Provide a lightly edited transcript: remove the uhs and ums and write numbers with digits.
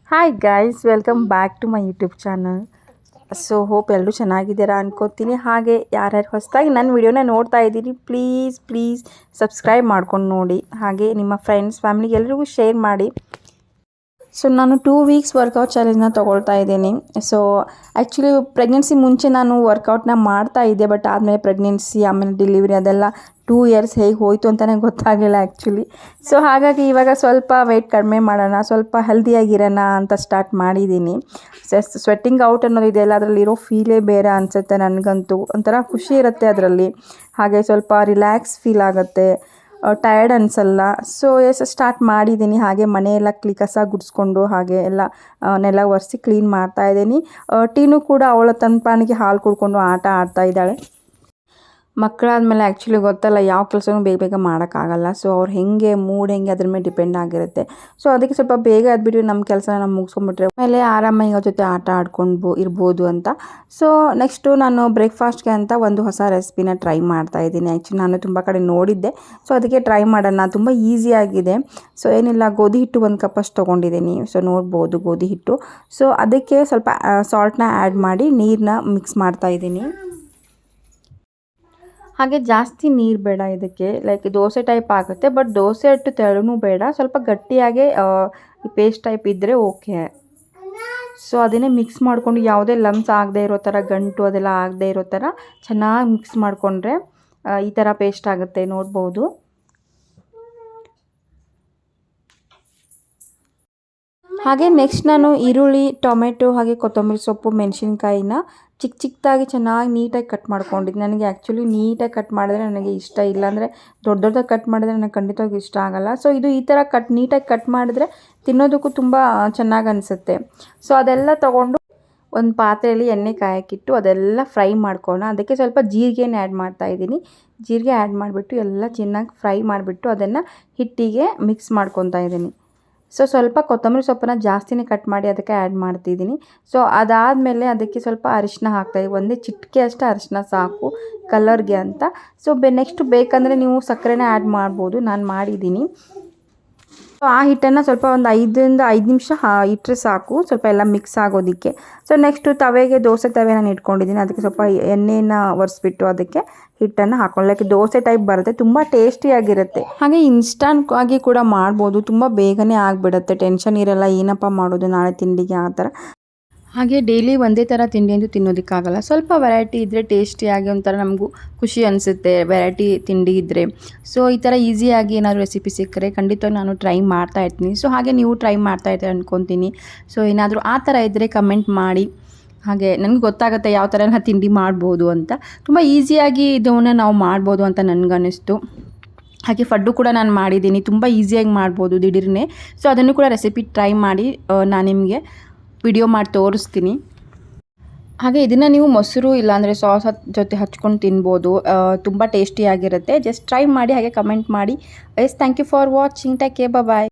Hi guys, welcome back to my YouTube channel. So hope ಎಲ್ಲರೂ ಚೆನ್ನಾಗಿದ್ದೀರಾ ಅನ್ಕೋತೀನಿ. ಹಾಗೆ ಯಾರ್ಯಾರು ಹೊಸದಾಗಿ ನನ್ನ ವಿಡಿಯೋನ ನೋಡ್ತಾ ಇದ್ದೀರಿ, ಪ್ಲೀಸ್ ಸಬ್ಸ್ಕ್ರೈಬ್ ಮಾಡ್ಕೊಂಡು ನೋಡಿ. ಹಾಗೆ ನಿಮ್ಮ ಫ್ರೆಂಡ್ಸ್ ಫ್ಯಾಮಿಲಿಗೆ ಎಲ್ರಿಗೂ ಶೇರ್ ಮಾಡಿ. ಸೊ ನಾನು 2 ವೀಕ್ಸ್ ವರ್ಕೌಟ್ ಚಾಲೆಂಜ್ನ ತೊಗೊಳ್ತಾ ಇದ್ದೀನಿ. ಸೊ ಆ್ಯಕ್ಚುಲಿ ಪ್ರೆಗ್ನೆನ್ಸಿ ಮುಂಚೆ ನಾನು ವರ್ಕೌಟ್ನ ಮಾಡ್ತಾ ಇದ್ದೆ, ಬಟ್ ಆದಮೇಲೆ ಪ್ರೆಗ್ನೆನ್ಸಿ ಆಮೇಲೆ ಡೆಲಿವರಿ ಅದೆಲ್ಲ 2 ಇಯರ್ಸ್ ಹೇಗೆ ಹೋಯಿತು ಅಂತಲೇ ಗೊತ್ತಾಗಲಿಲ್ಲ ಆ್ಯಕ್ಚುಲಿ. ಸೊ ಹಾಗಾಗಿ ಇವಾಗ ಸ್ವಲ್ಪ ವೆಯ್ಟ್ ಕಡಿಮೆ ಮಾಡೋಣ, ಸ್ವಲ್ಪ ಹೆಲ್ದಿಯಾಗಿರೋಣ ಅಂತ ಸ್ಟಾರ್ಟ್ ಮಾಡಿದ್ದೀನಿ. ಸ್ವೆಟ್ಟಿಂಗ್ ಔಟ್ ಅನ್ನೋದು ಇದೆಯಲ್ಲ, ಅದರಲ್ಲಿರೋ ಫೀಲೇ ಬೇರೆ ಅನಿಸುತ್ತೆ ನನಗಂತೂ. ಒಂಥರ ಖುಷಿ ಇರುತ್ತೆ ಅದರಲ್ಲಿ. ಹಾಗೆ ಸ್ವಲ್ಪ ರಿಲ್ಯಾಕ್ಸ್ ಫೀಲ್ ಆಗುತ್ತೆ, ಟಯರ್ಡ್ ಅನಿಸಲ್ಲ. ಸೊ ಸ್ಟಾರ್ಟ್ ಮಾಡಿದ್ದೀನಿ. ಹಾಗೆ ಮನೆಯೆಲ್ಲ ಕಸ ಗುಡಿಸ್ಕೊಂಡು ಹಾಗೆ ಎಲ್ಲ ನೆಲ ಒರೆಸಿ ಕ್ಲೀನ್ ಮಾಡ್ತಾಯಿದ್ದೀನಿ. ಟೀನು ಕೂಡ ಅವಳ ತನ್ನ ಹಾಲು ಕುಡ್ಕೊಂಡು ಆಟ ಆಡ್ತಾ ಇದ್ದಾಳೆ. ಮಕ್ಕಳಾದಮೇಲೆ ಆ್ಯಕ್ಚುಲಿ ಗೊತ್ತಲ್ಲ, ಯಾವ ಕೆಲಸನೂ ಬೇಗ ಮಾಡೋಕ್ಕಾಗಲ್ಲ. ಸೊ ಅವ್ರು ಮೂಡ್ ಹೆಂಗೆ ಅದ್ರ ಮೇಲೆ ಡಿಪೆಂಡ್ ಆಗಿರುತ್ತೆ. ಸೊ ಅದಕ್ಕೆ ಸ್ವಲ್ಪ ಬೇಗ ಎದ್ಬಿಟ್ಟು ನಮ್ಮ ಕೆಲಸನ ನಾವು ಮುಗಿಸ್ಕೊಂಡ್ಬಿಟ್ರೆ ಆಮೇಲೆ ಆರಾಮಾಗಿ ಅವ್ರ ಜೊತೆ ಆಟ ಆಡ್ಕೊಂಡು ಇರ್ಬೋದು ಅಂತ. ಸೊ ನೆಕ್ಸ್ಟು ನಾನು ಬ್ರೇಕ್ಫಾಸ್ಟ್ಗೆ ಅಂತ ಒಂದು ಹೊಸ ರೆಸಿಪಿನ ಟ್ರೈ ಮಾಡ್ತಾ ಇದ್ದೀನಿ. ಆ್ಯಕ್ಚುಲಿ ನಾನು ತುಂಬ ಕಡೆ ನೋಡಿದ್ದೆ, ಸೊ ಅದಕ್ಕೆ ಟ್ರೈ ಮಾಡೋಣ. ತುಂಬ ಈಸಿಯಾಗಿದೆ. ಸೊ ಏನಿಲ್ಲ, ಗೋಧಿ ಹಿಟ್ಟು 1 ಕಪ್ಪಷ್ಟು ತೊಗೊಂಡಿದ್ದೀನಿ. ಸೊ ನೋಡ್ಬೋದು ಗೋಧಿ ಹಿಟ್ಟು. ಸೊ ಅದಕ್ಕೆ ಸ್ವಲ್ಪ ಸಾಲ್ಟ್ನ ಆ್ಯಡ್ ಮಾಡಿ ನೀರನ್ನ ಮಿಕ್ಸ್ ಮಾಡ್ತಾ ಇದ್ದೀನಿ. ಹಾಗೆ ಜಾಸ್ತಿ ನೀರು ಬೇಡ ಇದಕ್ಕೆ, ಲೈಕ್ ದೋಸೆ ಟೈಪ್ ಆಗುತ್ತೆ, ಬಟ್ ದೋಸೆ ಹಿಟ್ಟು ತೆಳುನೂ ಬೇಡ, ಸ್ವಲ್ಪ ಗಟ್ಟಿಯಾಗೆ ಪೇಸ್ಟ್ ಟೈಪ್ ಇದ್ದರೆ ಓಕೆ. ಸೊ ಅದನ್ನೇ ಮಿಕ್ಸ್ ಮಾಡಿಕೊಂಡು ಯಾವುದೇ ಲಮ್ಸ್ ಆಗದೆ ಇರೋ ಥರ, ಗಂಟು ಅದೆಲ್ಲ ಆಗದೆ ಇರೋ ಥರ ಚೆನ್ನಾಗಿ ಮಿಕ್ಸ್ ಮಾಡಿಕೊಂಡ್ರೆ ಈ ಥರ ಪೇಸ್ಟ್ ಆಗುತ್ತೆ, ನೋಡ್ಬೋದು. ಹಾಗೆ ನೆಕ್ಸ್ಟ್ ನಾನು ಈರುಳ್ಳಿ, ಟೊಮೆಟೊ ಹಾಗೆ ಕೊತ್ತಂಬರಿ ಸೊಪ್ಪು, ಮೆಣಸಿನ್ಕಾಯಿನ ಚಿಕ್ಕದಾಗಿ ಚೆನ್ನಾಗಿ ನೀಟಾಗಿ ಕಟ್ ಮಾಡ್ಕೊಂಡಿದ್ದು. ನನಗೆ ಆ್ಯಕ್ಚುಲಿ ನೀಟಾಗಿ ಕಟ್ ಮಾಡಿದ್ರೆ ನನಗೆ ಇಷ್ಟ, ಇಲ್ಲಾಂದರೆ ದೊಡ್ಡದಾಗಿ ಕಟ್ ಮಾಡಿದ್ರೆ ನನಗೆ ಖಂಡಿತವಾಗಿ ಇಷ್ಟ ಆಗೋಲ್ಲ. ಸೊ ಇದು ಈ ಥರ ನೀಟಾಗಿ ಕಟ್ ಮಾಡಿದ್ರೆ ತಿನ್ನೋದಕ್ಕೂ ತುಂಬ ಚೆನ್ನಾಗಿ ಅನಿಸುತ್ತೆ. ಸೊ ಅದೆಲ್ಲ ತೊಗೊಂಡು ಒಂದು ಪಾತ್ರೆಯಲ್ಲಿ ಎಣ್ಣೆ ಕಾಯಕ್ಕಿಟ್ಟು ಅದೆಲ್ಲ ಫ್ರೈ ಮಾಡ್ಕೊಳ್ಳೋಣ. ಅದಕ್ಕೆ ಸ್ವಲ್ಪ ಜೀರಿಗೆನ ಆ್ಯಡ್ ಮಾಡ್ತಾಯಿದ್ದೀನಿ. ಜೀರಿಗೆ ಆ್ಯಡ್ ಮಾಡಿಬಿಟ್ಟು ಎಲ್ಲ ಚೆನ್ನಾಗಿ ಫ್ರೈ ಮಾಡಿಬಿಟ್ಟು ಅದನ್ನು ಹಿಟ್ಟಿಗೆ ಮಿಕ್ಸ್ ಮಾಡ್ಕೊತಾ ಇದ್ದೀನಿ. ಸೊ ಸ್ವಲ್ಪ ಕೊತ್ತಂಬರಿ ಸೊಪ್ಪನ್ನು ಜಾಸ್ತಿನೇ ಕಟ್ ಮಾಡಿ ಅದಕ್ಕೆ ಆ್ಯಡ್ ಮಾಡ್ತಿದ್ದೀನಿ. ಸೊ ಅದಾದಮೇಲೆ ಅದಕ್ಕೆ ಸ್ವಲ್ಪ ಅರಿಶಿನ ಹಾಕ್ತಾಯಿದ್ದೀನಿ. ಒಂದೇ ಚಿಟಿಕೆ ಅಷ್ಟು ಅರಿಶಿನ ಸಾಕು ಕಲರ್ಗೆ ಅಂತ. ಸೊ ನೆಕ್ಸ್ಟ್ ಬೇಕಂದರೆ ನೀವು ಸಕ್ಕರೆನ ಆ್ಯಡ್ ಮಾಡ್ಬೋದು, ನಾನು ಮಾಡಿದ್ದೀನಿ. ಸೊ ಆ ಹಿಟ್ಟನ್ನು ಸ್ವಲ್ಪ ಒಂದು 5ರಿಂದ 5 ನಿಮಿಷ ಇಟ್ಟರೆ ಸಾಕು, ಸ್ವಲ್ಪ ಎಲ್ಲ ಮಿಕ್ಸ್ ಆಗೋದಕ್ಕೆ. ಸೊ ನೆಕ್ಸ್ಟು ದೋಸೆ ತವೆ ನಾನು ಇಟ್ಕೊಂಡಿದ್ದೀನಿ. ಅದಕ್ಕೆ ಸ್ವಲ್ಪ ಎಣ್ಣೆನ ಒರೆಸ್ಬಿಟ್ಟು ಅದಕ್ಕೆ ಹಿಟ್ಟನ್ನು ಹಾಕೊಳ್ಳೋಕ್ಕೆ ದೋಸೆ ಟೈಪ್ ಬರುತ್ತೆ, ತುಂಬ ಟೇಸ್ಟಿಯಾಗಿರುತ್ತೆ. ಹಾಗೆ ಇನ್ಸ್ಟಂಟ್ ಆಗಿ ಕೂಡ ಮಾಡ್ಬೋದು, ತುಂಬ ಬೇಗನೆ ಆಗಿಬಿಡುತ್ತೆ, ಟೆನ್ಷನ್ ಇರಲ್ಲ ಏನಪ್ಪ ಮಾಡೋದು ನಾಳೆ ತಿಂಡಿಗೆ ಆ ಥರ. ಹಾಗೆ ಡೈಲಿ ಒಂದೇ ಥರ ತಿಂಡಿ ಅಂತೂ ತಿನ್ನೋದಕ್ಕಾಗಲ್ಲ, ಸ್ವಲ್ಪ ವೆರೈಟಿ ಇದ್ದರೆ ಟೇಸ್ಟಿಯಾಗಿ ಒಂಥರ ನಮಗೂ ಖುಷಿ ಅನಿಸುತ್ತೆ, ವೆರೈಟಿ ತಿಂಡಿ ಇದ್ದರೆ. ಸೊ ಈ ಥರ ಈಸಿಯಾಗಿ ಏನಾದರೂ ರೆಸಿಪಿ ಸಿಕ್ಕರೆ ಖಂಡಿತ ನಾನು ಟ್ರೈ ಮಾಡ್ತಾ ಇರ್ತೀನಿ. ಸೊ ಹಾಗೆ ನೀವು ಟ್ರೈ ಮಾಡ್ತಾ ಇರ್ತೀರ ಅಂದ್ಕೊತೀನಿ. ಸೊ ಏನಾದರೂ ಆ ಥರ ಇದ್ದರೆ ಕಮೆಂಟ್ ಮಾಡಿ. ಹಾಗೆ ನನಗೆ ಗೊತ್ತಾಗುತ್ತೆ ಯಾವ ಥರ ತಿಂಡಿ ಮಾಡ್ಬೋದು ಅಂತ. ತುಂಬ ಈಸಿಯಾಗಿ ಇದನ್ನು ನಾವು ಮಾಡ್ಬೋದು ಅಂತ ನನಗನ್ನಿಸ್ತು. ಹಾಗೆ ಫಡ್ಡು ಕೂಡ ನಾನು ಮಾಡಿದ್ದೀನಿ, ತುಂಬ ಈಸಿಯಾಗಿ ಮಾಡ್ಬೋದು ದಿಢೀರ್ನೇ. ಸೊ ಅದನ್ನು ಕೂಡ ರೆಸಿಪಿ ಟ್ರೈ ಮಾಡಿ ನಾನು ನಿಮಗೆ ವಿಡಿಯೋ ಮಾಡಿ ತೋರಿಸ್ತೀನಿ. ಹಾಗೆ ಇದನ್ನು ನೀವು ಮೊಸರು ಇಲ್ಲಾಂದರೆ ಸಾಸ್ ಜೊತೆ ಹಚ್ಕೊಂಡು ತಿನ್ಬೋದು, ತುಂಬ ಟೇಸ್ಟಿಯಾಗಿರುತ್ತೆ. ಜಸ್ಟ್ ಟ್ರೈ ಮಾಡಿ, ಹಾಗೆ ಕಮೆಂಟ್ ಮಾಡಿ. Thank you for watching. Take care, bye.